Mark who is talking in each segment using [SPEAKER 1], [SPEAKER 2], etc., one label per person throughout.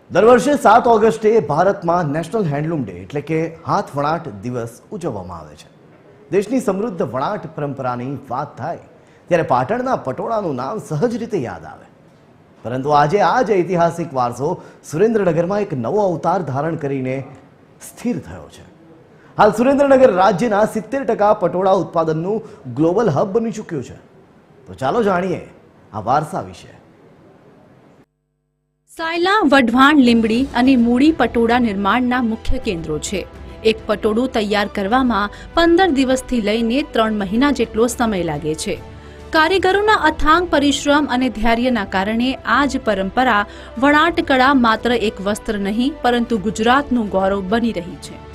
[SPEAKER 1] દર વર્ષે 7 ઓગસ્ટે ભારતમાં નેશનલ હેન્ડલૂમ ડે એટલે કે હાથ વણાટ દિવસ ઉજવવામાં આવે છે। દેશની સમૃદ્ધ વણાટ પરંપરાની વાત થાય ત્યારે પાટણના પટોળાનું નામ સહજ રીતે યાદ આવે, પરંતુ આજે આ જ ઐતિહાસિક વારસો સુરેન્દ્રનગરમાં એક નવો અવતાર ધારણ કરીને સ્થિર થયો છે। હાલ સુરેન્દ્રનગર રાજ્યના 70% પટોળા ઉત્પાદનનું ગ્લોબલ હબ બની ચૂક્યું છે। તો ચાલો જાણીએ આ વારસા વિશે।
[SPEAKER 2] સાયલા, વઢવાણ, લીંબડી અને મૂળી પટોળા નિર્માણના મુખ્ય કેન્દ્રો છે। એક પટોળું તૈયાર કરવામાં 15 દિવસથી લઈને 3 મહિના જેટલો સમય લાગે છે। કારીગરોના અથાગ પરિશ્રમ અને ધૈર્યના કારણે આ જ પરંપરા વણાટ કળા માત્ર એક વસ્ત્ર નહીં પરંતુ ગુજરાતનું ગૌરવ બની રહી છે।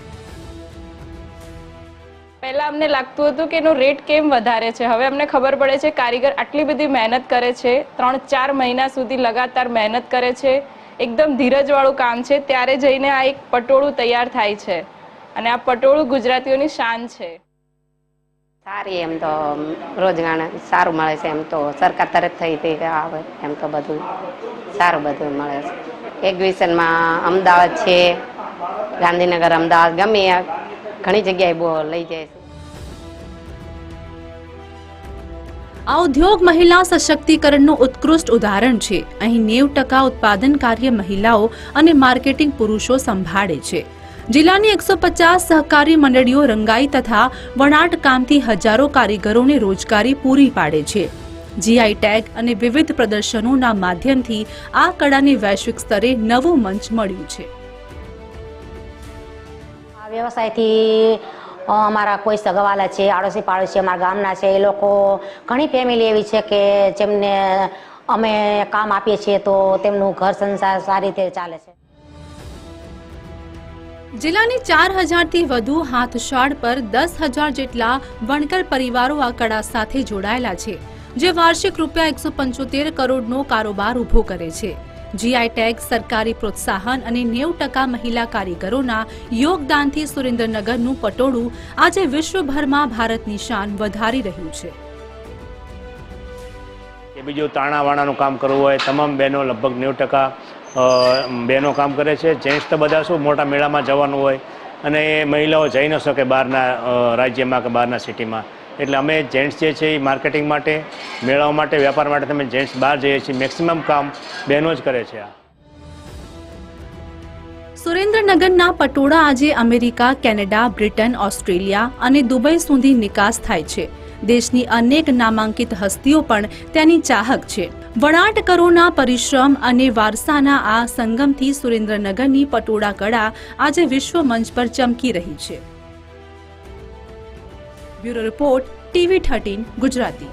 [SPEAKER 3] પહેલા અમને લાગતું હતું કે એનો રેટ કેમ વધારે છે, હવે અમને ખબર પડે છે કારીગર આટલી બધી મહેનત કરે છે, 3-4 મહિના સુધી લગાતાર મહેનત કરે છે, એકદમ ધીરજવાળું કામ છે, ત્યારે જઈને આ એક પટોળું તૈયાર થાય છે અને આ પટોળું ગુજરાતીઓની શાન છે।
[SPEAKER 4] સારી એમ તો રોજગાર સારું મળે છે, એમ તો સરકાર તરફથી આવે એમ તો બધું સારું બધું મળે છે। એક્ઝિબિશનમાં અમદાવાદ છે, ગાંધીનગર, અમદાવાદ ગમે ઘણી જગ્યાએ બહુ લઈ જાય છે।
[SPEAKER 2] આ ઉદ્યોગ મહિલા સશક્તિકરણનું ઉત્કૃષ્ટ ઉદાહરણ છે। અહીં 90% ઉત્પાદન કાર્ય મહિલાઓ અને માર્કેટિંગ પુરુષો સંભાળે છે। જિલ્લાની 150 સહકારી મંડળીઓ રંગાઈ તથા વણાટ કામથી હજારો કારીગરોને રોજગારી પૂરી પાડે છે। જીઆઈ ટેગ અને વિવિધ પ્રદર્શનોના માધ્યમથી આ કળાને વૈશ્વિક સ્તરે નવું મંચ મળ્યું છે।
[SPEAKER 4] આ વ્યવસાયથી અમારા કોઈ સગાવાલા છે, આડોશી પાડોશી અમારા ગામના છે, એ લોકો ઘણી ફેમિલી એવી છે કે જેમને અમે કામ આપીએ છીએ તો તેમનું ઘર સંસાર સારી રીતે ચાલે છે।
[SPEAKER 2] જિલ્લાની 4000થી વધુ હાથશાળ પર 10,000 જેટલા વણકર પરિવારો આ કળા સાથે જોડાયેલા છે, જે વાર્ષિક રૂપિયા 175 કરોડનો કારોબાર ઊભો કરે છે। જીઆઈ ટેગ, સરકારી પ્રોત્સાહન અને 90% મહિલા કારીગરોના યોગદાનથી સુરેન્દ્રનગરનું પટોળું આજે વિશ્વભરમાં ભારતની શાન વધારી રહ્યું છે।
[SPEAKER 5] બીજું તાણાવાણાનું કામ કરવું હોય, તમામ બહેનો લગભગ 90% બહેનો કામ કરે છે। જેન્ટ્સ તો બધા શું મોટા મેળામાં જવાનું હોય અને એ મહિલાઓ જઈ ન શકે બહારના રાજ્યમાં કે બહારના સિટીમાં, એટલે અમે જેન્ટ્સ જે છે એ માર્કેટિંગ માટે, મેળાઓ માટે, વેપાર માટે તમે જેન્ટ્સ બહાર જઈએ છીએ, મેક્સિમમ કામ બહેનો જ કરે છે।
[SPEAKER 2] સુરેન્દ્રનગરના પટોળા આજે અમેરિકા, કેનેડા, બ્રિટન, ઓસ્ટ્રેલિયા અને દુબઈ સુધી નિકાસ થાય છે। દેશની અનેક નામાંકિત હસ્તીઓ પણ તેની ચાહક છે। વણાટકરોના પરિશ્રમ અને વારસાના આ સંગમથી સુરેન્દ્રનગરની પટોળા કળા આજે વિશ્વ મંચ પર ચમકી રહી છે। Bureau report, TV13 Gujarati.